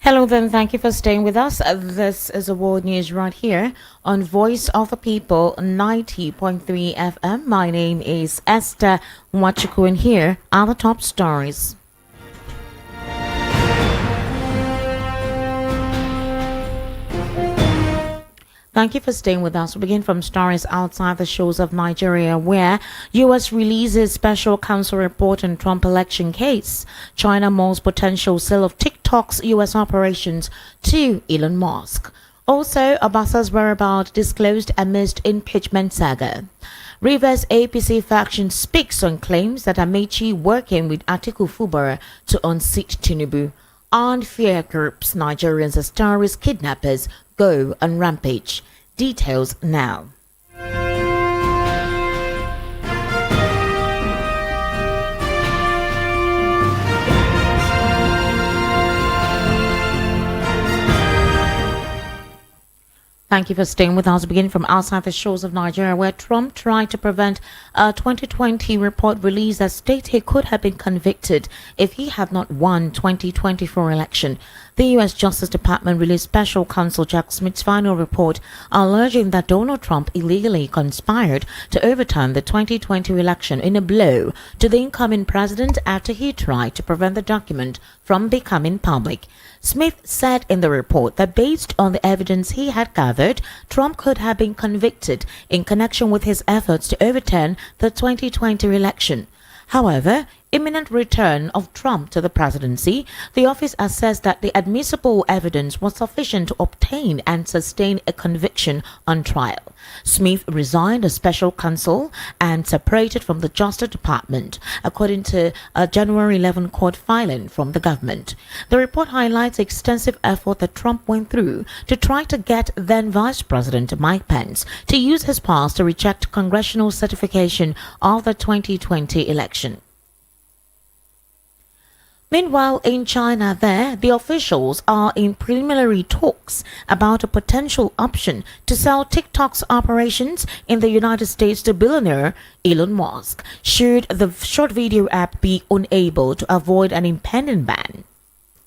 Hello, then. Thank you for staying with us. This is a World News right here on Voice of the People 90.3 FM. My name is Esther Wachiku, and here are the top stories. Thank you for staying with us. We begin from stories outside the shores of Nigeria, where U.S. releases special counsel report on Trump election case. China mulls potential sale of TikTok's U.S. operations to Elon Musk. Also, Obasa's whereabouts disclosed amidst impeachment saga. Rivers APC faction speaks on claims that Amaechi working with Atiku Fuhara to unseat Tinubu. Armed fear groups Nigerians as terrorist kidnappers go on rampage. Details now. Thank you for staying with us. Begin from outside the shores of Nigeria, where Trump tried to prevent a 2020 report release that stated he could have been convicted if he had not won 2024 election. The U.S. Justice Department released Special Counsel Jack Smith's final report alleging that Donald Trump illegally conspired to overturn the 2020 election in a blow to the incoming president after he tried to prevent the document from becoming public. Smith said in the report that based on the evidence he had gathered, Trump could have been convicted in connection with his efforts to overturn the 2020 election. However, imminent return of Trump to the presidency, the office assessed that the admissible evidence was sufficient to obtain and sustain a conviction on trial. Smith resigned as special counsel and separated from the Justice Department, according to a January 11 court filing from the government. The report highlights the extensive effort that Trump went through to try to get then Vice President Mike Pence to use his powers to reject congressional certification of the 2020 election. Meanwhile, in China, the officials are in preliminary talks about a potential option to sell TikTok's operations in the United States to billionaire Elon Musk, should the short video app be unable to avoid an impending ban.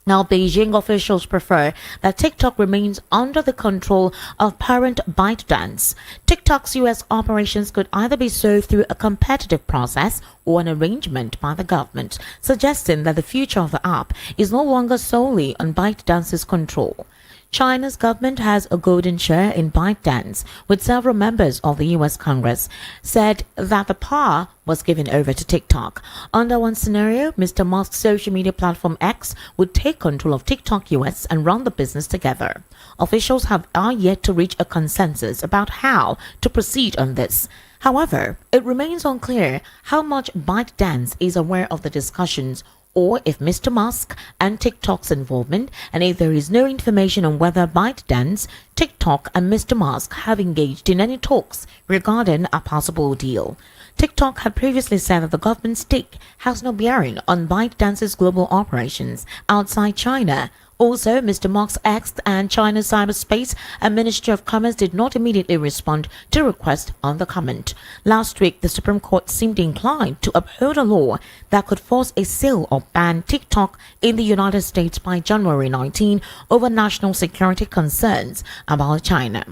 Now, Beijing officials prefer that TikTok remains under the control of parent ByteDance. TikTok's U.S. operations could either be sold through a competitive process or an arrangement by the government, suggesting that the future of the app is no longer solely on ByteDance's control. China's government has a golden share in ByteDance, with several members of the U.S. Congress said that the power was given over to TikTok. Under one scenario, Mr. Musk's social media platform X would take control of TikTok US and run the business together. Officials are yet to reach a consensus about how to proceed on this. However, it remains unclear how much ByteDance is aware of the discussions, or if Mr. Musk and TikTok's involvement, and if there is no information on whether ByteDance, TikTok and Mr. Musk have engaged in any talks regarding a possible deal. TikTok had previously said that the government's stake has no bearing on ByteDance's global operations outside China. Also, Mr. Musk's X and China's Cyberspace and Ministry of Commerce did not immediately respond to requests on the comment. Last week, the Supreme Court seemed inclined to uphold a law that could force a sale or ban TikTok in the United States by January 19 over national security concerns about China.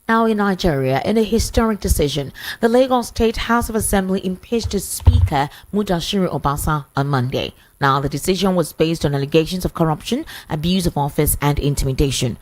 Now in Nigeria, in a historic decision, the Lagos State House of Assembly impeached its Speaker Mudashiru Obasa on Monday. Now, the decision was based on allegations of corruption, abuse of office, and intimidation.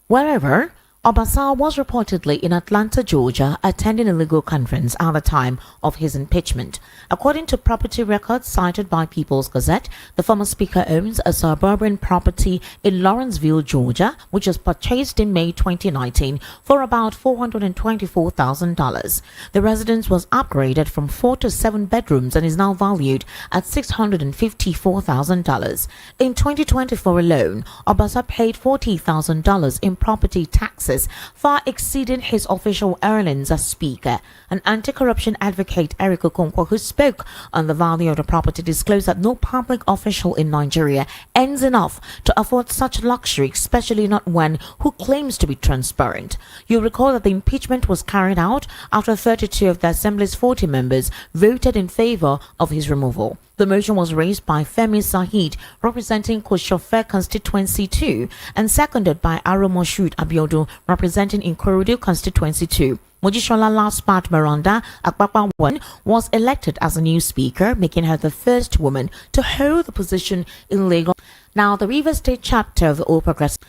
Wherever Obasa was reportedly in Atlanta, Georgia, attending a legal conference at the time of his impeachment. According to property records cited by People's Gazette, the former speaker owns a suburban property in Lawrenceville, Georgia, which was purchased in May 2019 for about $424,000. The residence was upgraded from 4 to 7 bedrooms and is now valued at $654,000. In 2024 alone, Obasa paid $40,000 in property taxes, far exceeding his official earnings as speaker. An anti-corruption advocate, Eric Okonkwo, who spoke on the value of the property, disclosed that no public official in Nigeria earns enough to afford such luxury, especially not one who claims to be transparent. You'll recall that the impeachment was carried out after 32 of the Assembly's 40 members voted in favor of his removal. The motion was raised by Femi Sahid, representing Koshofe Constituency 2, and seconded by Aro Moshood Abiodun, representing Ikorodu Constituency 2. Mojishola last part Miranda Akpakpa 1 was elected as a new speaker, making her the first woman to hold the position in Lagos. Now, the Rivers State chapter of the All Progressives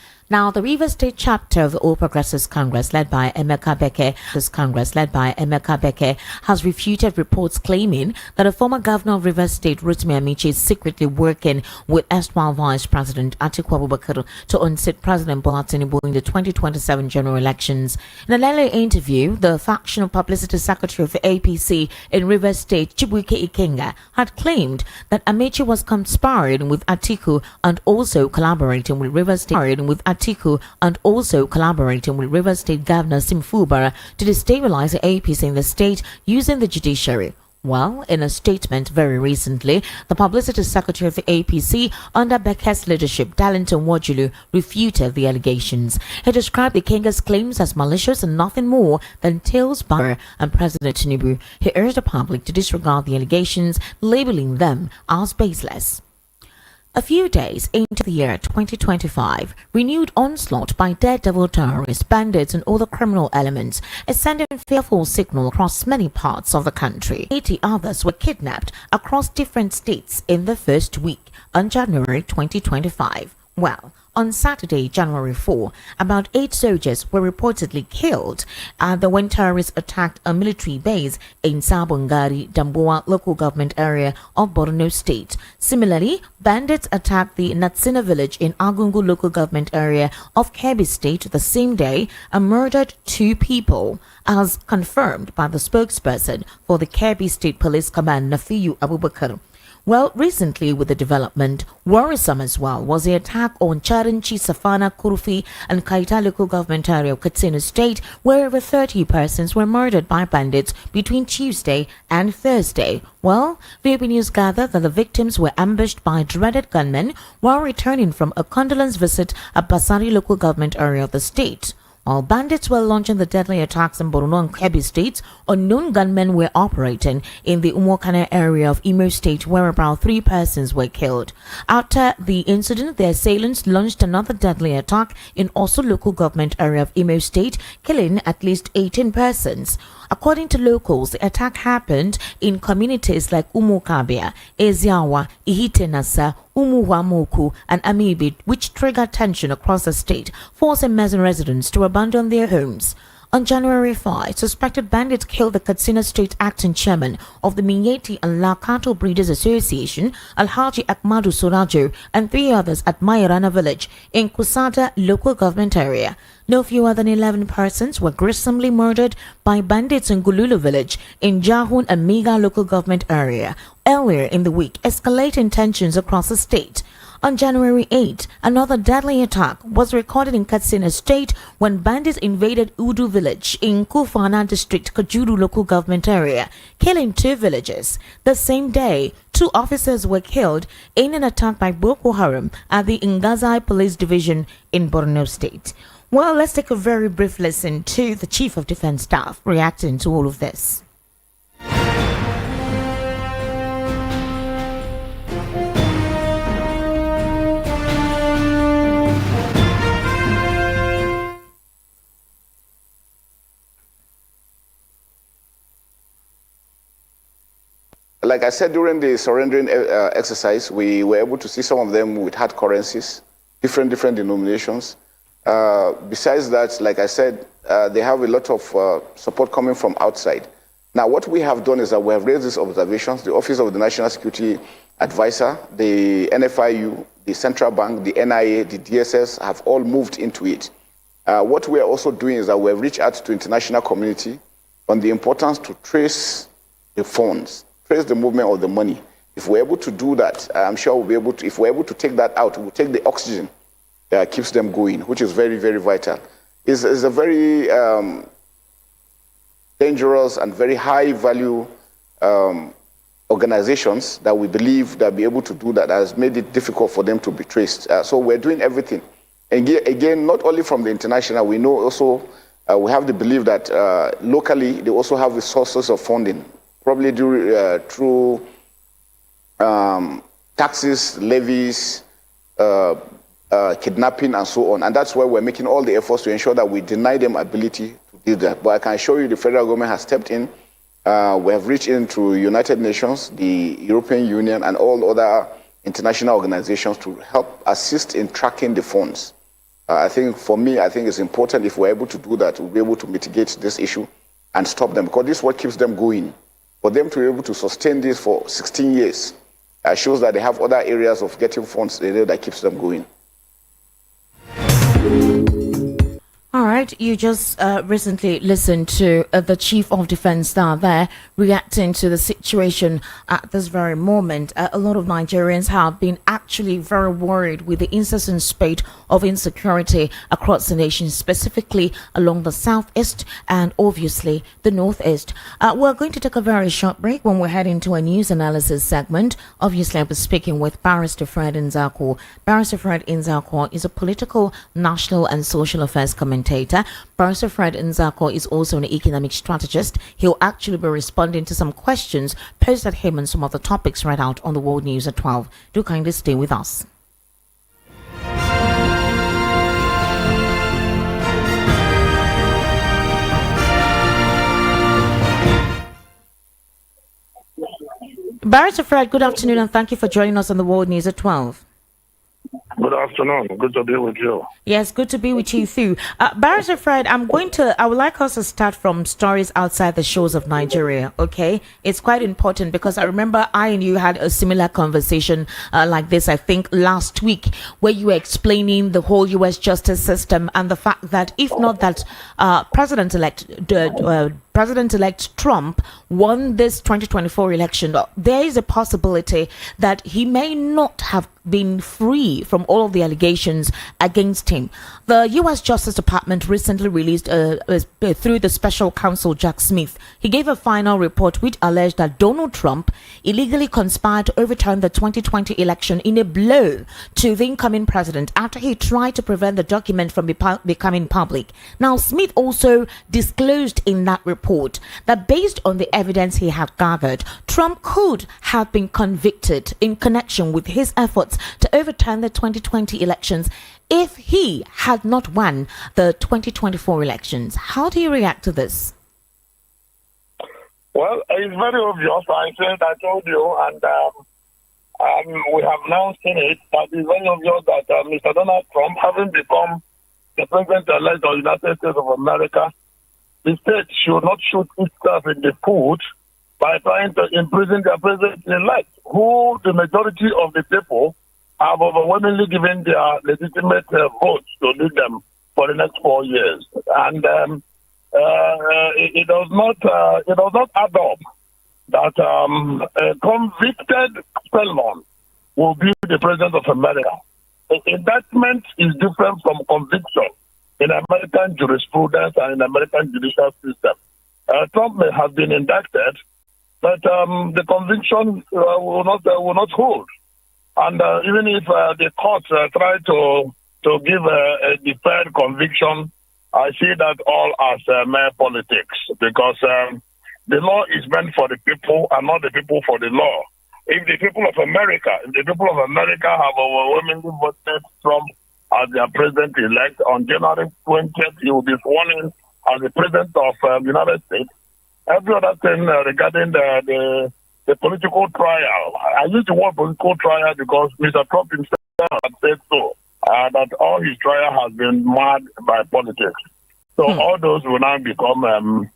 Congress, led by Emeka Beke, has refuted reports claiming that a former governor of Rivers State, Rotimi Amaechi, is secretly working with erstwhile Vice President Atiku Abubakar to unseat President Bola Tinubu in the 2027 general elections. In an earlier interview, the factional publicity secretary of the APC in Rivers State, Chibuike Ikenga, had claimed that Amaechi was conspiring with Atiku and also collaborating with Rivers State Governor Sim Fuhara to destabilize the APC in the state using the judiciary. Well, in a statement very recently, the publicity secretary of the APC under Beke's leadership, Darlington Wajulu, refuted the allegations. He described Ikenga's claims as malicious and nothing more than tales by and President Tinubu. He urged the public to disregard the allegations, labeling them as baseless. A few days into the year 2025, renewed onslaught by daredevil terrorists, bandits and other criminal elements is sending a fearful signal across many parts of the country. 80 others were kidnapped across different states in the first week on January 2025. Well, on Saturday, January 4, about 8 soldiers were reportedly killed when terrorists attacked a military base in Sabongari, Damboa local government area of Borno State. Similarly, bandits attacked the Natsina village in Agungu local government area of Kebbi State the same day and murdered 2 people, as confirmed by the spokesperson for the Kebbi State Police Command, Nafiu Abubakar. Well, recently with the development, worrisome as well was the attack on Charanchi, Safana, Kurufi and Kaita local government area of Katsina State, where over 30 persons were murdered by bandits between Tuesday and Thursday. Well, VP News gathered that the victims were ambushed by dreaded gunmen while returning from a condolence visit at Basari local government area of the state. While bandits were launching the deadly attacks in Borno and Kebbi states, unknown gunmen were operating in the Umokana area of Imo State, where about 3 persons were killed. After the incident, the assailants launched another deadly attack in Osu local government area of Imo State, killing at least 18 persons. According to locals, the attack happened in communities like Umukabia, Eziawa, Ihitenasa, Umuwamoku, and Amibid, which triggered tension across the state, forcing Mezen residents to abandon their homes. On January 5, suspected bandits killed the Katsina State acting chairman of the Minyeti and Lakato Breeders Association, Alhaji Akmadu Surajo, and 3 others at Mayarana village in Kusada local government area. No fewer than 11 persons were gruesomely murdered by bandits in Gululu village in Jahun and Miga local government area earlier in the week, escalating tensions across the state. On January 8, another deadly attack was recorded in Katsina State when bandits invaded Udu village in Kufana district, Kajuru local government area, killing 2 villagers. The same day, 2 officers were killed in an attack by Boko Haram at the Ngazai police division in Borno State. Well, let's take a very brief listen to the Chief of Defense Staff reacting to all of this. Like I said, during the surrendering exercise, we were able to see some of them with hard currencies, different denominations. Besides that, like I said, they have a lot of support coming from outside. Now, what we have done is that we have raised these observations. The Office of the National Security Advisor, the NFIU, the Central Bank, the NIA, the DSS have all moved into it. What we are also doing is that we have reached out to international community on the importance to trace the funds, trace the movement of the money. If we're able to do that, I'm sure we'll be able to, if we're able to take that out, we'll take the oxygen that keeps them going, which is very, very vital. It's a very dangerous and very high value organizations that we believe that be able to do that has made it difficult for them to be traced. So we're doing everything. And again, not only from the international, we know also, we have the belief that locally they also have the sources of funding, probably through taxes, levies, kidnapping, and so on. And that's why we're making all the efforts to ensure that we deny them ability to do that. But I can assure you the federal government has stepped in. We have reached into United Nations, the European Union, and all other international organizations to help assist in tracking the funds. I think for me, I think it's important if we're able to do that, we'll be able to mitigate this issue and stop them, because this is what keeps them going. For them to be able to sustain this for 16 years shows that they have other areas of getting funds that keeps them going. All right, you just recently listened to the Chief of Defense there reacting to the situation at this very moment. A lot of Nigerians have been actually very worried with the incessant spate of insecurity across the nation, specifically along the southeast and obviously the northeast. We're going to take a very short break. When we head into a news analysis segment, obviously I'll be speaking with Barrister Fred Nzako. Barrister Fred Nzako is a political, national and social affairs commentator. Barrister Fred Nzako is also an economic strategist. He'll actually be responding to some questions posed at him on some of the topics read out on the World News at 12. Do kindly stay with us. Barrister Fred, good afternoon and thank you for joining us on the World News at 12. Good afternoon. Good to be with you. Yes, good to be with you too. Barrister Fred, I would like us to start from stories outside the shores of Nigeria, okay? It's quite important because I remember I and you had a similar conversation like this, I think, last week, where you were explaining the whole U.S. justice system and the fact that if not that President-elect Trump won this 2024 election, there is a possibility that he may not have been free from all of the allegations against him. The U.S. Justice Department recently released through the special counsel Jack Smith. He gave a final report which alleged that Donald Trump illegally conspired to overturn the 2020 election in a blow to the incoming president after he tried to prevent the document from becoming public. Now, Smith also disclosed in that report that based on the evidence he had gathered, Trump could have been convicted in connection with his efforts to overturn the 2020 elections if he had not won the 2024 elections. How do you react to this? Well, it's very obvious. I told you, and we have now seen it, but it's very obvious that Mr. Donald Trump, having become the president-elect of the United States of America, the state should not shoot itself in the foot by trying to imprison their president-elect, who the majority of the people have overwhelmingly given their legitimate votes to lead them for the next 4 years. And it does not add up that a convicted felon will be the president of America. Indictment is different from conviction in American jurisprudence and in American judicial system. Trump may have been indicted, but the conviction will not hold. And even if the courts try to give a deferred conviction, I see that all as mere politics, because the law is meant for the people and not the people for the law. If the people of America have overwhelmingly voted Trump as their president-elect, on January 20th, he will be sworn in as the president of the United States. Every other thing regarding the political trial, I use the word political trial because Mr. Trump himself had said so, that all his trial has been marred by politics. So all those will now become of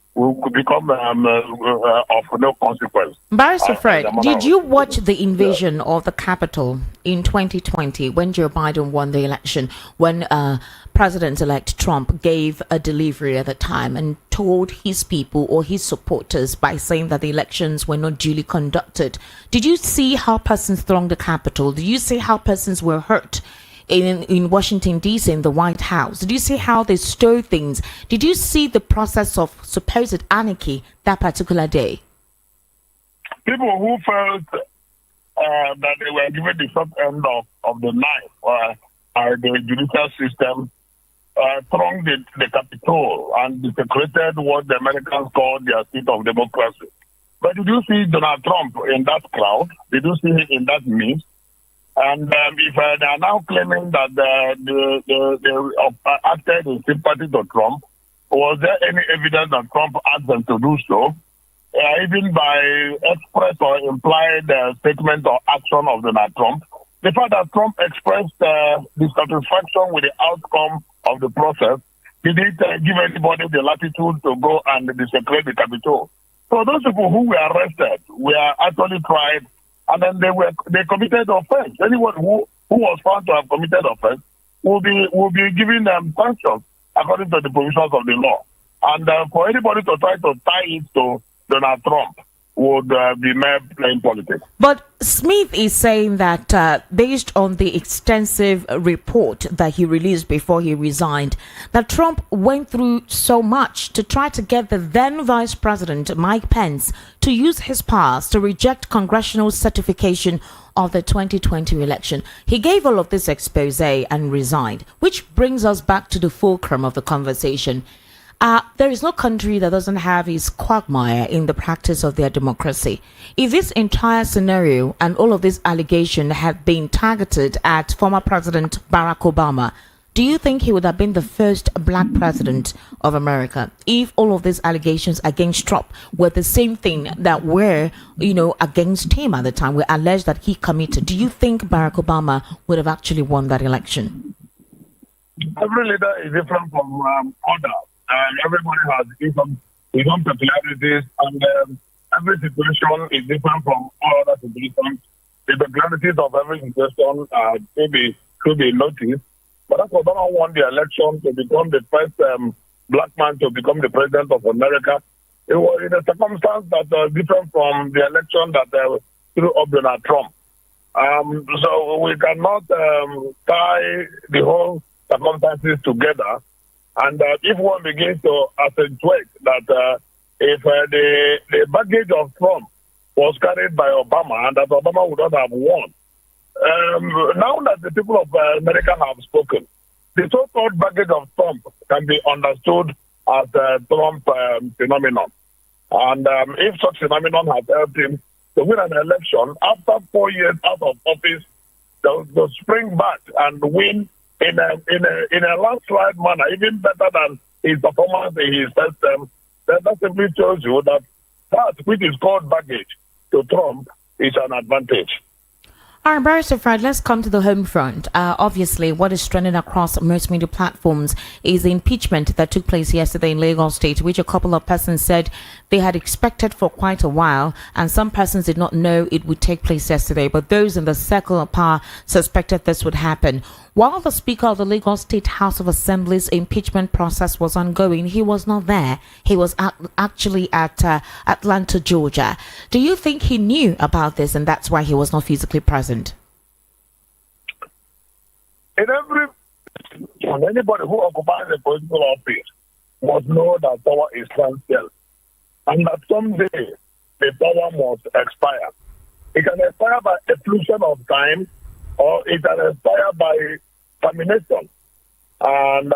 no consequence. Barrister Fred, did you watch the invasion of the Capitol in 2020 when Joe Biden won the election, when President-elect Trump gave a delivery at the time and told his people or his supporters by saying that the elections were not duly conducted? Did you see how persons thronged the Capitol? Did you see how persons were hurt in Washington, D.C., in the White House? Did you see how they stole things? Did you see the process of supposed anarchy that particular day? People who felt that they were given the short end of the knife by the judicial system thronged the Capitol and desecrated what the Americans call their seat of democracy. But did you see Donald Trump in that crowd? Did you see him in that midst? And if they are now claiming that they acted in sympathy to Trump, was there any evidence that Trump asked them to do so? Even by express or implied statement or action of Donald Trump, the fact that Trump expressed dissatisfaction with the outcome of the process, he didn't give anybody the latitude to go and desecrate the Capitol. So those people who were arrested were actually tried, and then they committed offense. Anyone who was found to have committed offense will be given sanctions according to the provisions of the law. And for anybody to try to tie it to Donald Trump would be mere plain politics. But Smith is saying that based on the extensive report that he released before he resigned, that Trump went through so much to try to get the then Vice President Mike Pence to use his powers to reject congressional certification of the 2020 election. He gave all of this expose and resigned, which brings us back to the fulcrum of the conversation. There is no country that doesn't have its quagmire in the practice of their democracy. If this entire scenario and all of this allegation had been targeted at former President Barack Obama, do you think he would have been the first black president of America if all of these allegations against Trump were the same thing that were, against him at the time, were alleged that he committed? Do you think Barack Obama would have actually won that election? Every leader is different from others. Everybody has his own peculiarities, and every situation is different from all other situations. The peculiarities of every situation should be noticed. But Barack Obama won the election to become the first black man to become the president of America. It was in a circumstance that was different from the election that threw up Donald Trump. So we cannot tie the whole circumstances together. And if one begins to accentuate that if the baggage of Trump was carried by Obama and that Obama would not have won, now that the people of America have spoken, the so-called baggage of Trump can be understood as a Trump phenomenon. And if such phenomenon has helped him to win an election after 4 years out of office, to spring back and win in a landslide manner, even better than his performance in his first term, that simply shows you that which is called baggage to Trump is an advantage. All right, Barrister Fred, let's come to the home front. Obviously, what is trending across most media platforms is the impeachment that took place yesterday in Lagos State, which a couple of persons said they had expected for quite a while, and some persons did not know it would take place yesterday, but those in the circle of power suspected this would happen. While the Speaker of the Lagos State House of Assembly's impeachment process was ongoing, he was not there. He was actually at Atlanta, Georgia. Do you think he knew about this and that's why he was not physically present? Anybody who occupies a political office must know that power is transient and that someday the power must expire. It can expire by efflution of time, or it can expire by termination. And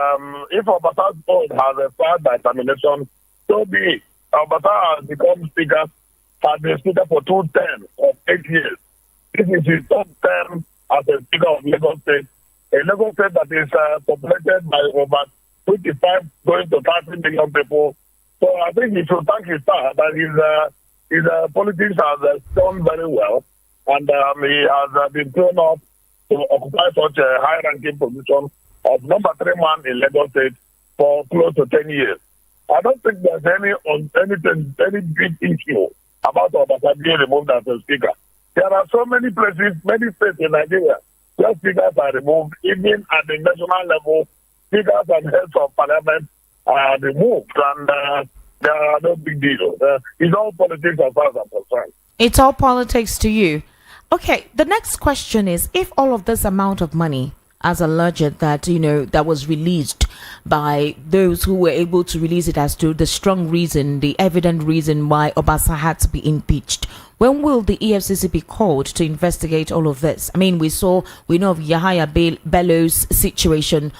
if Obata's oath has expired by termination, so be it. Obata has become speaker, has been speaker for 2 terms of 8 years. This is his third term as a speaker of Lagos State, a Lagos State that is populated by over 25 going to 30 million people. So I think he should thank his star that his politics has done very well, and he has been thrown up to occupy such a high-ranking position of number 3 man in Lagos State for close to 10 years. I don't think there's any big issue about Obata being removed as a speaker. There are so many places, many states in Nigeria where speakers are removed, even at the national level. Speakers and heads of parliament are removed, and there are no big deal. It's all politics as far as I'm concerned. It's all politics to you. Okay, the next question is, if all of this amount of money, as alleged that, that was released by those who were able to release it as to the strong reason, the evident reason why Obasa had to be impeached, when will the EFCC be called to investigate all of this? I mean, we know of Yahaya Bello's situation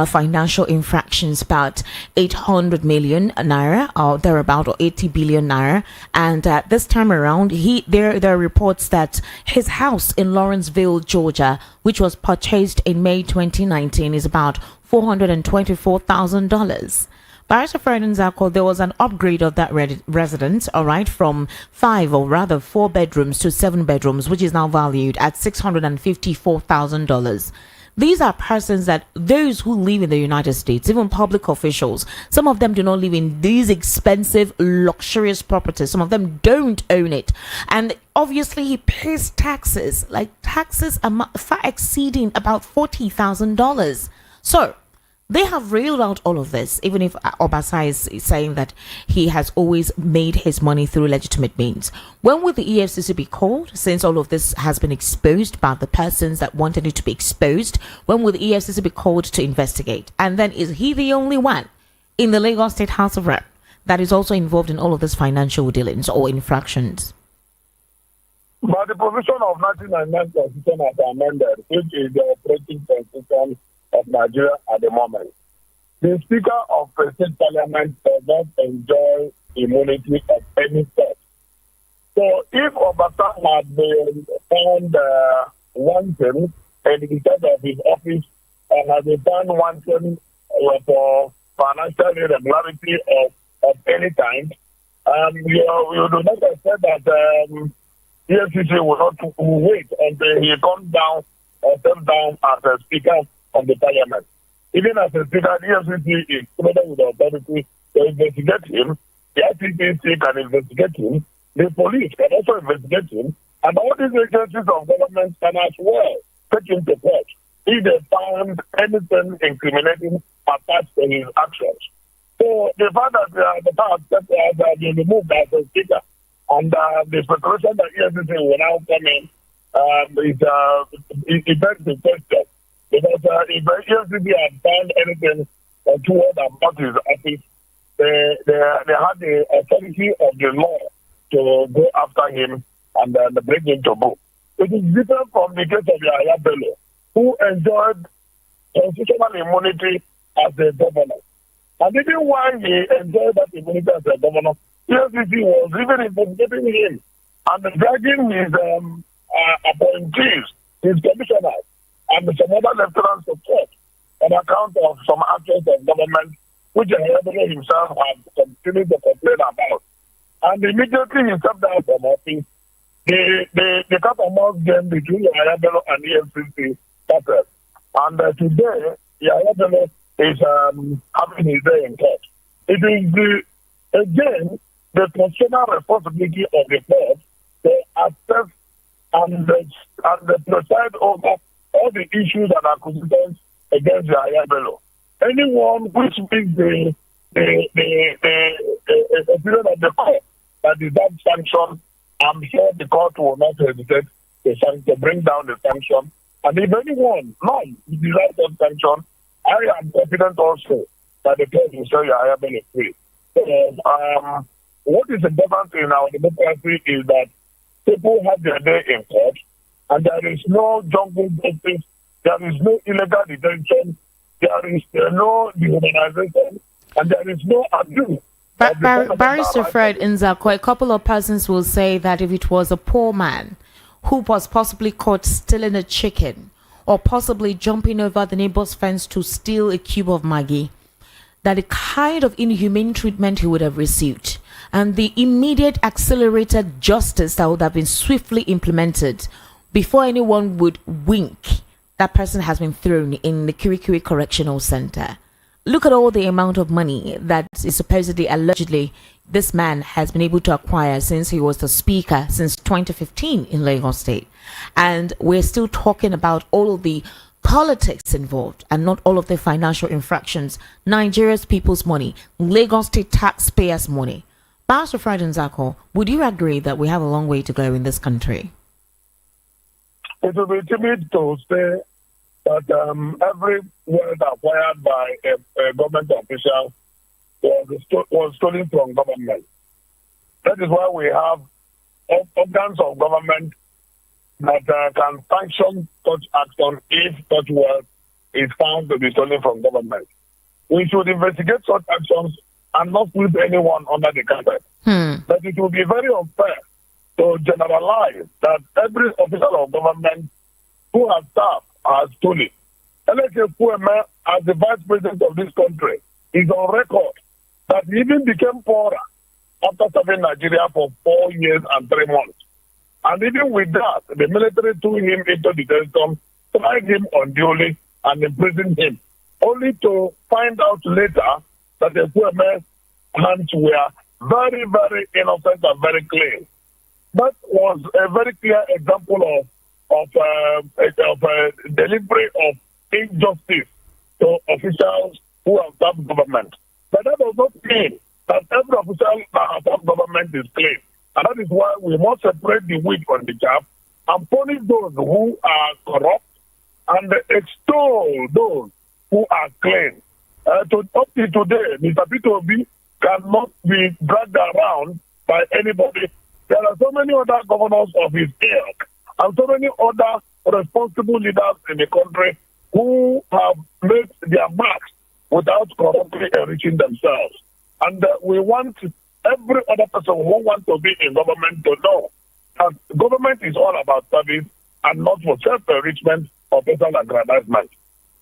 financial infractions, about 800 million naira or thereabout, or 80 billion naira. And this time around, there are reports that his house in Lawrenceville, Georgia, which was purchased in May 2019, is about $424,000. Barrister Fred Nzako, there was an upgrade of that residence, all right, from 4 bedrooms to 7 bedrooms, which is now valued at $654,000. These are persons that those who live in the United States, even public officials, some of them do not live in these expensive, luxurious properties. Some of them don't own it. And obviously he pays taxes, like taxes far exceeding about $40,000. So they have reeled out all of this, even if Obasa is saying that he has always made his money through legitimate means. When will the EFCC be called, since all of this has been exposed about the persons that wanted it to be exposed? When will the EFCC be called to investigate? And then, is he the only one in the Lagos State House of Rep that is also involved in all of this financial dealings or infractions? But the provision of 1999 Constitution has amended, which is the operating constitution of Nigeria at the moment. The Speaker of the State Parliament does not enjoy immunity of any sort. So if Obasa had been found wanting in the state of his office and had been found wanting for financial irregularity of any kind, you do not expect that EFCC will not wait until he comes down or steps down as a Speaker of the Parliament. Even as a Speaker, the EFCC is provided with the authority to investigate him. The IPPC can investigate him. The police can also investigate him. And all these agencies of government can as well take him to court if they found anything incriminating attached to his actions. So the fact that the power has been removed as a Speaker and the speculation that EFCC will now come in it begs the question. Because if the EFCC had found anything toward about his office, they had the authority of the law to go after him and bring him to book. It is different from the case of Yahya Bello, who enjoyed constitutional immunity as a governor. And even while he enjoyed that immunity as a governor, EFCC was even investigating him and dragging his appointees, his commissioners, and some other lieutenants of court on account of some actions of government which Yahya himself had continued to complain about. And immediately he stepped down from office, the cat and mouse game between Yahya Bello and EFCC started. And today, Yahya Bello is having his day in court. It is again the constitutional responsibility of the court to assess and preside over all the issues and accusations against Yahya Bello. Anyone which meets the opinion of the court that deserves sanction, I'm sure the court will not hesitate to bring down the sanction. And if anyone, none, deserves that sanction, I am confident also that the court will show Yahya Bello free. So, what is important in our democracy is that people have their day in court, and there is no jungle justice, there is no illegal detention, there is no dehumanization, and there is no abuse. Barrister Fred Nzako, a couple of persons will say that if it was a poor man who was possibly caught stealing a chicken or possibly jumping over the neighbor's fence to steal a cube of Maggi, that the kind of inhumane treatment he would have received and the immediate accelerated justice that would have been swiftly implemented before anyone would wink, that person has been thrown in the Kirikiri Correctional Center. Look at all the amount of money that is supposedly, allegedly, this man has been able to acquire since he was the speaker since 2015 in Lagos State. And we're still talking about all of the politics involved and not all of the financial infractions. Nigeria's people's money, Lagos State taxpayers' money. Pastor Fred Nzako, would you agree that we have a long way to go in this country? It will be timid to say that every word acquired by a government official was stolen from government. That is why we have organs of government that can sanction such action if such wealth is found to be stolen from government. We should investigate such actions and not sweep anyone under the carpet. But it will be very unfair to generalize that every official of government who has served has stolen. Eleke Fuhara, as the vice president of this country, is on record that he even became poorer after serving Nigeria for 4 years and 3 months. And even with that, the military threw him into detention, tried him unduly, and imprisoned him, only to find out later that the Fuhara hands were very, very innocent and very clean. That was a very clear example of delivery of injustice to officials who have served government. But that does not mean that every official that has served government is clean. And that is why we must separate the wheat from the chaff and punish those who are corrupt and extol those who are clean. Up to today, Mr. P2B cannot be dragged around by anybody. There are so many other governors of his ilk and so many other responsible leaders in the country who have made their marks without corruptly enriching themselves. And we want every other person who wants to be in government to know that government is all about service and not for self-enrichment or personal aggrandizement.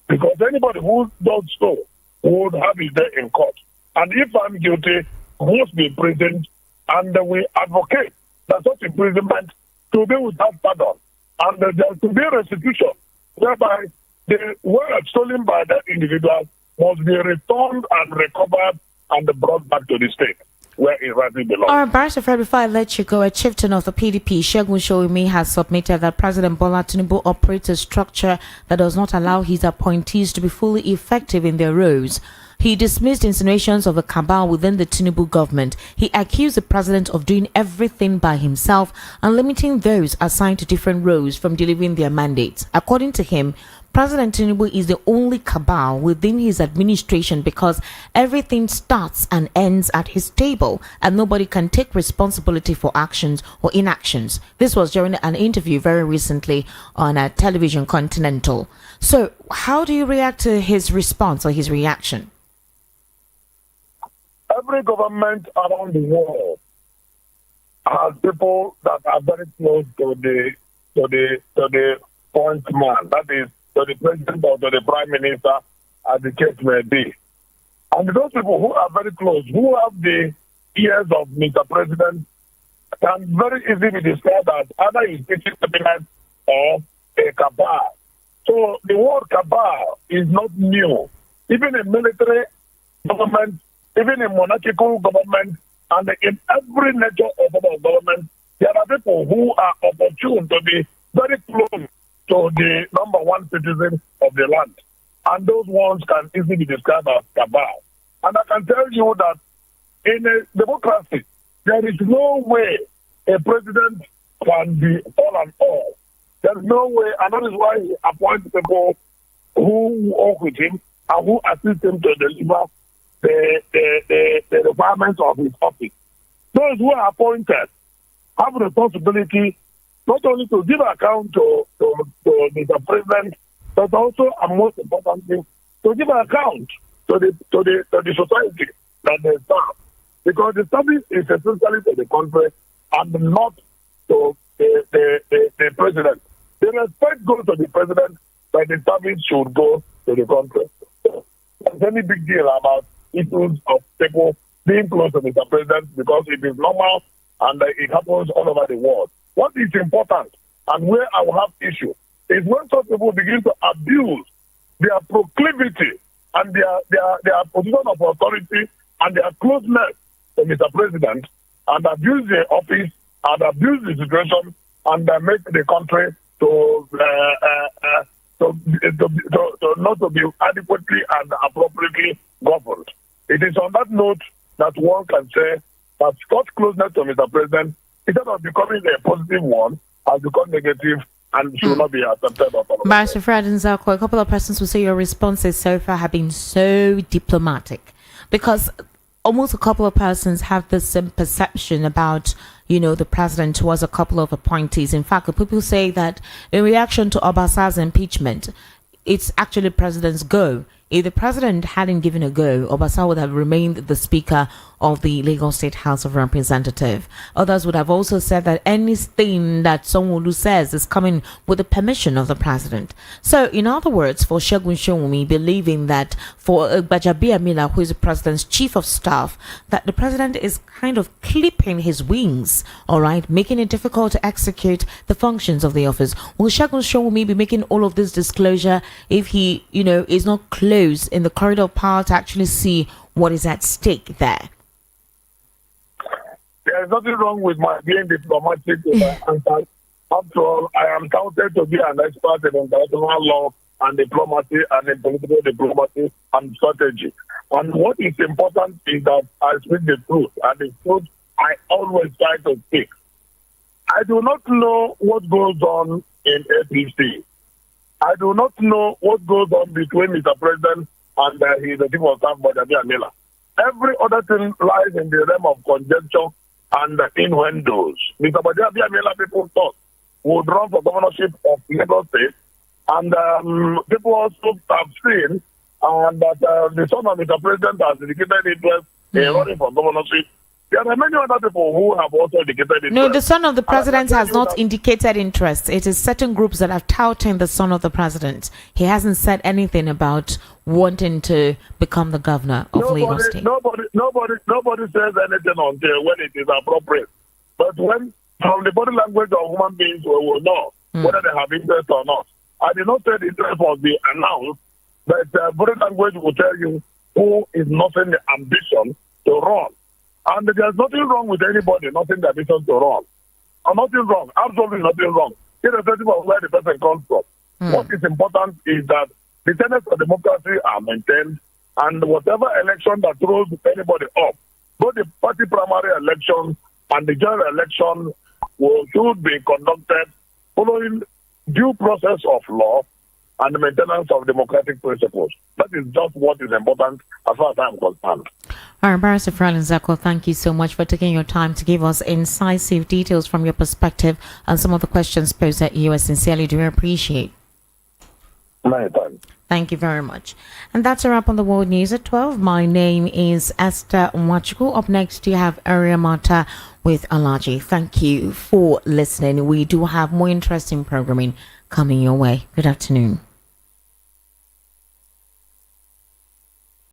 Because anybody who does so would have his day in court. And if I'm guilty, must be imprisoned, and we advocate that such imprisonment to be without pardon. And there to be restitution, whereby the wealth stolen by that individual must be returned and recovered and brought back to the state where it rightly belongs. All right, Barrister Fred, before I let you go, a chieftain of the PDP, Segun Showemi, has submitted that President Bola Tinubu operates a structure that does not allow his appointees to be fully effective in their roles. He dismissed insinuations of a cabal within the Tinubu government. He accused the president of doing everything by himself and limiting those assigned to different roles from delivering their mandates. According to him, President Tinubu is the only cabal within his administration because everything starts and ends at his table and nobody can take responsibility for actions or inactions. This was during an interview very recently on a television Continental. So how do you react to his response or his reaction? Every government around the world has people that are very close to the point man, that is, to the president or to the prime minister, as the case may be. And those people who are very close, who have the ears of Mr. President, can very easily be described as either his teaching cabinet or a cabal. So the word cabal is not new. Even in military government, even in monarchical government, and in every nature of government, there are people who are opportune to be very close to the number one citizen of the land. And those ones can easily be described as cabal. And I can tell you that in a democracy, there is no way a president can be all and all. There is no way, and that is why he appoints people who work with him and who assist him to deliver the requirements of his office. Those who are appointed have a responsibility not only to give account to Mr. President, but also, and most importantly, to give account to the society that they serve. Because the service is essentially to the country and not to the president. The respect goes to the president, but the service should go to the country. There's any big deal about issues of people being close to Mr. President because it is normal and it happens all over the world. What is important and where I will have issue is when some people begin to abuse their proclivity and their position of authority and their closeness to Mr. President and abuse the office and abuse the situation and make the country to not to be adequately and appropriately governed. It is on that note that one can say that such closeness to Mr. President, instead of becoming a positive one, has become negative and should not be accepted. Barrister Fred Nzako, a couple of persons will say your responses so far have been so diplomatic because almost a couple of persons have the same perception about, the president towards a couple of appointees. In fact, people say that in reaction to Obasa's impeachment, it's actually president's go. If the president hadn't given a go, Obasa would have remained the Speaker of the Lagos State House of Representatives. Others would have also said that anything that Sanwo-Olu says is coming with the permission of the president. So, in other words, for Segun Showunmi believing that for Gbajabiamila, who is the president's chief of staff, that the president is kind of clipping his wings, all right, making it difficult to execute the functions of the office. Will Segun Showunmi be making all of this disclosure if he, is not close in the corridor of power to actually see what is at stake there? There's nothing wrong with my being diplomatic in my answer. After all, I am counted to be an expert in international law and diplomacy and in political diplomacy and strategy. And what is important is that I speak the truth, and the truth I always try to speak. I do not know what goes on in APC. I do not know what goes on between Mr. President and the chief of staff, Gbajabiamila. Every other thing lies in the realm of conjecture and innuendos. Mr. Gbajabiamila, people thought, would run for governorship of Lagos State, and people also have seen that the son of Mr. President has indicated interest in running for governorship. There are many other people who have also indicated interest. No, the son of the president has not indicated interest. It is certain groups that have touted the son of the president. He hasn't said anything about wanting to become the governor of Lagos State. Nobody says anything until when it is appropriate. But when from the body language of human beings, we will know whether they have interest or not. I did not say the interest must be announced, but body language will tell you who is nothing the ambition to run. And there's nothing wrong with anybody, nothing the ambition to run. Nothing wrong, absolutely nothing wrong, irrespective of where the person comes from. What is important is that the tenets of democracy are maintained, and whatever election that throws anybody up, both the party primary election and the general election should be conducted following due process of law and the maintenance of democratic principles. That is just what is important as far as I'm concerned. All right, Barrister Frelin Zako, thank you so much for taking your time to give us incisive details from your perspective on some of the questions posed at you. I sincerely do appreciate. Many thanks. Thank you very much. And that's a wrap on the World News at 12. My name is Esther Mwachuku. Up next, you have Area Mata with Alaji. Thank you for listening. We do have more interesting programming coming your way. Good afternoon.